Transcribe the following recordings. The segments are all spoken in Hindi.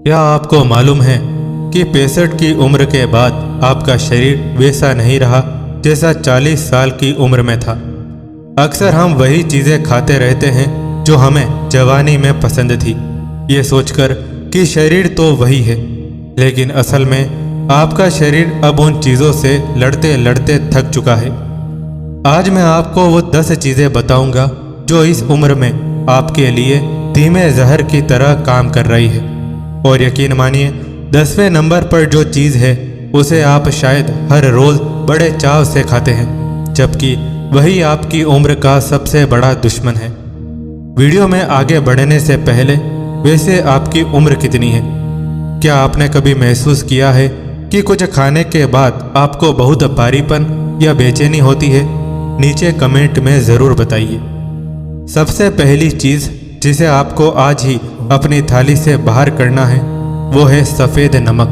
क्या आपको मालूम है कि 65 की उम्र के बाद आपका शरीर वैसा नहीं रहा जैसा 40 साल की उम्र में था। अक्सर हम वही चीज़ें खाते रहते हैं जो हमें जवानी में पसंद थी, ये सोचकर कि शरीर तो वही है, लेकिन असल में आपका शरीर अब उन चीज़ों से लड़ते लड़ते थक चुका है। आज मैं आपको वो 10 चीज़ें बताऊंगा जो इस उम्र में आपके लिए धीमे जहर की तरह काम कर रही है। और यकीन मानिए, 10वें नंबर पर जो चीज़ है उसे आप शायद हर रोज़ बड़े चाव से खाते हैं, जबकि वही आपकी उम्र का सबसे बड़ा दुश्मन है। वीडियो में आगे बढ़ने से पहले, वैसे आपकी उम्र कितनी है? क्या आपने कभी महसूस किया है कि कुछ खाने के बाद आपको बहुत भारीपन या बेचैनी होती है? नीचे कमेंट में ज़रूर बताइए। सबसे पहली चीज़ जिसे आपको आज ही अपनी थाली से बाहर करना है वो है सफ़ेद नमक।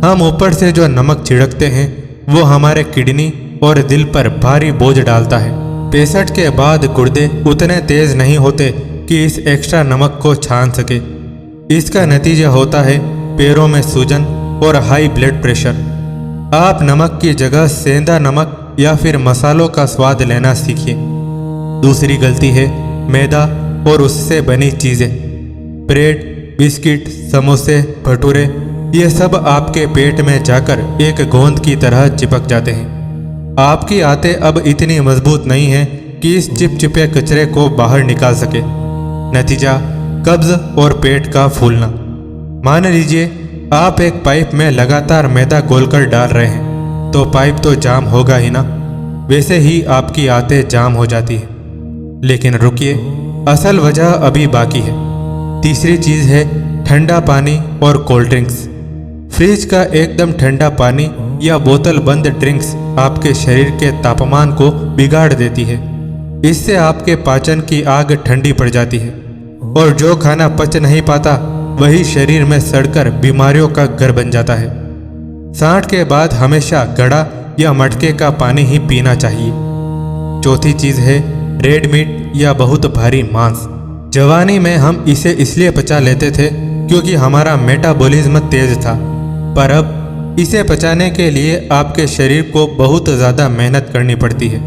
हम ऊपर से जो नमक छिड़कते हैं वो हमारे किडनी और दिल पर भारी बोझ डालता है। 65 के बाद गुर्दे उतने तेज नहीं होते कि इस एक्स्ट्रा नमक को छान सके। इसका नतीजा होता है पैरों में सूजन और हाई ब्लड प्रेशर। आप नमक की जगह सेंधा नमक या फिर मसालों का स्वाद लेना सीखिए। दूसरी गलती है मैदा और उससे बनी चीज़ें। ब्रेड, बिस्किट, समोसे, भटूरे, ये सब आपके पेट में जाकर एक गोंद की तरह चिपक जाते हैं। आपकी आंतें अब इतनी मजबूत नहीं हैं कि इस चिपचिपे कचरे को बाहर निकाल सके। नतीजा कब्ज और पेट का फूलना। मान लीजिए आप एक पाइप में लगातार मैदा घोलकर डाल रहे हैं, तो पाइप तो जाम होगा ही ना। वैसे ही आपकी आंतें जाम हो जाती है। लेकिन रुकिए, असल वजह अभी बाकी है। तीसरी चीज़ है ठंडा पानी और कोल्ड ड्रिंक्स। फ्रिज का एकदम ठंडा पानी या बोतल बंद ड्रिंक्स आपके शरीर के तापमान को बिगाड़ देती है। इससे आपके पाचन की आग ठंडी पड़ जाती है और जो खाना पच नहीं पाता वही शरीर में सड़कर बीमारियों का घर बन जाता है। 60 के बाद हमेशा घड़ा या मटके का पानी ही पीना चाहिए। चौथी चीज़ है रेड मीट या बहुत भारी मांस। जवानी में हम इसे इसलिए पचा लेते थे क्योंकि हमारा मेटाबॉलिज्म तेज था, पर अब इसे पचाने के लिए आपके शरीर को बहुत ज़्यादा मेहनत करनी पड़ती है,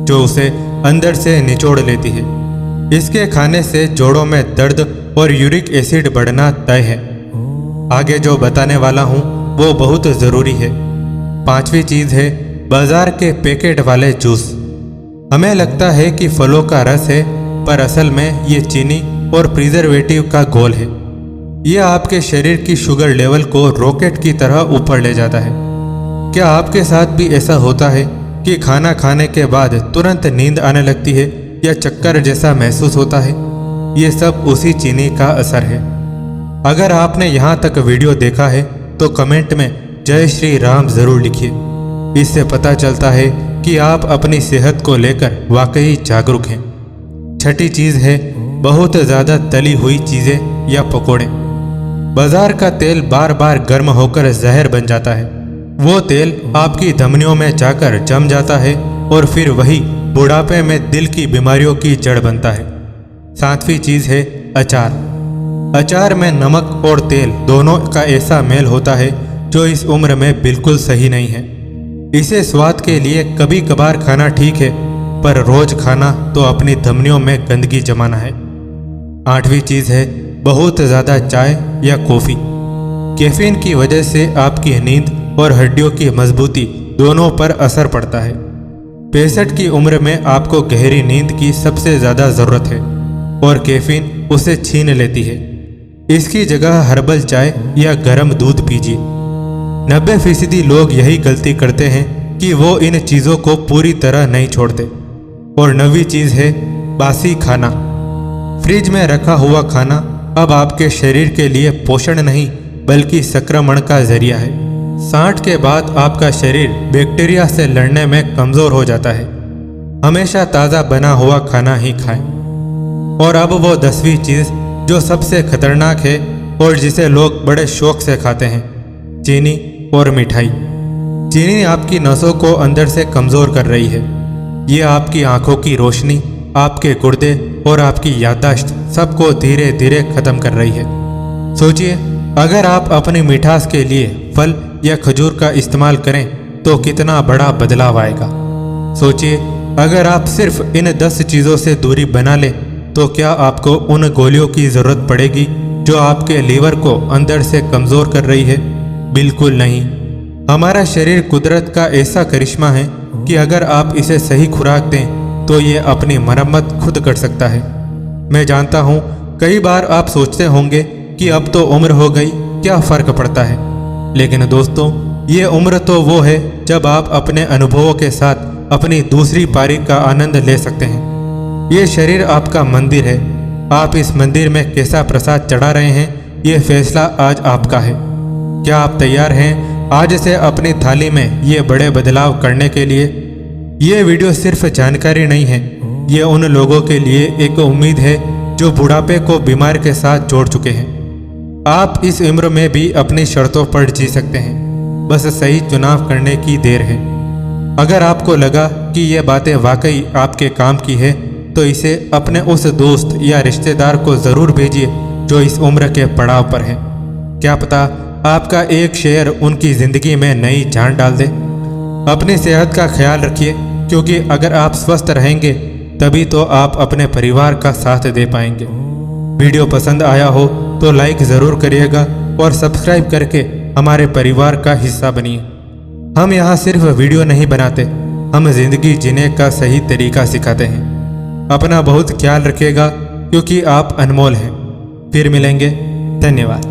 जो उसे अंदर से निचोड़ लेती है। इसके खाने से जोड़ों में दर्द और यूरिक एसिड बढ़ना तय है। आगे जो बताने वाला हूँ वो बहुत ज़रूरी है। पांचवी चीज़ है बाजार के पैकेट वाले जूस। हमें लगता है कि फलों का रस है, पर असल में ये चीनी और प्रिजर्वेटिव का घोल है। यह आपके शरीर की शुगर लेवल को रॉकेट की तरह ऊपर ले जाता है। क्या आपके साथ भी ऐसा होता है कि खाना खाने के बाद तुरंत नींद आने लगती है या चक्कर जैसा महसूस होता है? ये सब उसी चीनी का असर है। अगर आपने यहाँ तक वीडियो देखा है तो कमेंट में जय श्री राम ज़रूर लिखिए। इससे पता चलता है कि आप अपनी सेहत को लेकर वाकई जागरूक हैं। छठी चीज़ है बहुत ज़्यादा तली हुई चीज़ें या पकोड़े। बाजार का तेल बार बार गर्म होकर जहर बन जाता है। वो तेल आपकी धमनियों में जाकर जम जाता है और फिर वही बुढ़ापे में दिल की बीमारियों की जड़ बनता है। सातवीं चीज़ है अचार। अचार में नमक और तेल दोनों का ऐसा मेल होता है जो इस उम्र में बिल्कुल सही नहीं है। इसे स्वाद के लिए कभी कभार खाना ठीक है, पर रोज खाना तो अपनी धमनियों में गंदगी जमाना है। आठवीं चीज़ है बहुत ज़्यादा चाय या कॉफ़ी। कैफीन की वजह से आपकी नींद और हड्डियों की मजबूती दोनों पर असर पड़ता है। 65 की उम्र में आपको गहरी नींद की सबसे ज़्यादा ज़रूरत है और कैफीन उसे छीन लेती है। इसकी जगह हर्बल चाय या गर्म दूध पीजिए। 90% लोग यही गलती करते हैं कि वो इन चीज़ों को पूरी तरह नहीं छोड़ते। और 9वीं चीज़ है बासी खाना। फ्रिज में रखा हुआ खाना अब आपके शरीर के लिए पोषण नहीं बल्कि संक्रमण का जरिया है। 60 के बाद आपका शरीर बैक्टीरिया से लड़ने में कमज़ोर हो जाता है। हमेशा ताज़ा बना हुआ खाना ही खाएं। और अब वो 10वीं चीज़ जो सबसे खतरनाक है और जिसे लोग बड़े शौक से खाते हैं, चीनी और मिठाई। चीनी आपकी नसों को अंदर से कमज़ोर कर रही है। ये आपकी आंखों की रोशनी, आपके गुर्दे और आपकी याददाश्त सबको धीरे धीरे ख़त्म कर रही है। सोचिए, अगर आप अपनी मिठास के लिए फल या खजूर का इस्तेमाल करें तो कितना बड़ा बदलाव आएगा। सोचिए, अगर आप सिर्फ इन 10 चीज़ों से दूरी बना लें तो क्या आपको उन गोलियों की ज़रूरत पड़ेगी जो आपके लीवर को अंदर से कमज़ोर कर रही है? बिल्कुल नहीं। हमारा शरीर कुदरत का ऐसा करिश्मा है कि अगर आप इसे सही खुराक दें तो ये अपनी मरम्मत खुद कर सकता है। मैं जानता हूँ कई बार आप सोचते होंगे कि अब तो उम्र हो गई, क्या फ़र्क पड़ता है। लेकिन दोस्तों, ये उम्र तो वो है जब आप अपने अनुभवों के साथ अपनी दूसरी पारी का आनंद ले सकते हैं। ये शरीर आपका मंदिर है। आप इस मंदिर में कैसा प्रसाद चढ़ा रहे हैं, ये फैसला आज आपका है। क्या आप तैयार हैं आज से अपनी थाली में ये बड़े बदलाव करने के लिए? ये वीडियो सिर्फ जानकारी नहीं है, ये उन लोगों के लिए एक उम्मीद है जो बुढ़ापे को बीमार के साथ जोड़ चुके हैं। आप इस उम्र में भी अपनी शर्तों पर जी सकते हैं, बस सही चुनाव करने की देर है। अगर आपको लगा कि ये बातें वाकई आपके काम की है तो इसे अपने उस दोस्त या रिश्तेदार को ज़रूर भेजिए जो इस उम्र के पड़ाव पर है। क्या पता आपका एक शेयर उनकी ज़िंदगी में नई जान डाल दे। अपनी सेहत का ख्याल रखिए, क्योंकि अगर आप स्वस्थ रहेंगे तभी तो आप अपने परिवार का साथ दे पाएंगे। वीडियो पसंद आया हो तो लाइक ज़रूर करिएगा और सब्सक्राइब करके हमारे परिवार का हिस्सा बनिए। हम यहाँ सिर्फ वीडियो नहीं बनाते, हम जिंदगी जीने का सही तरीका सिखाते हैं। अपना बहुत ख्याल रखिएगा, क्योंकि आप अनमोल हैं। फिर मिलेंगे। धन्यवाद।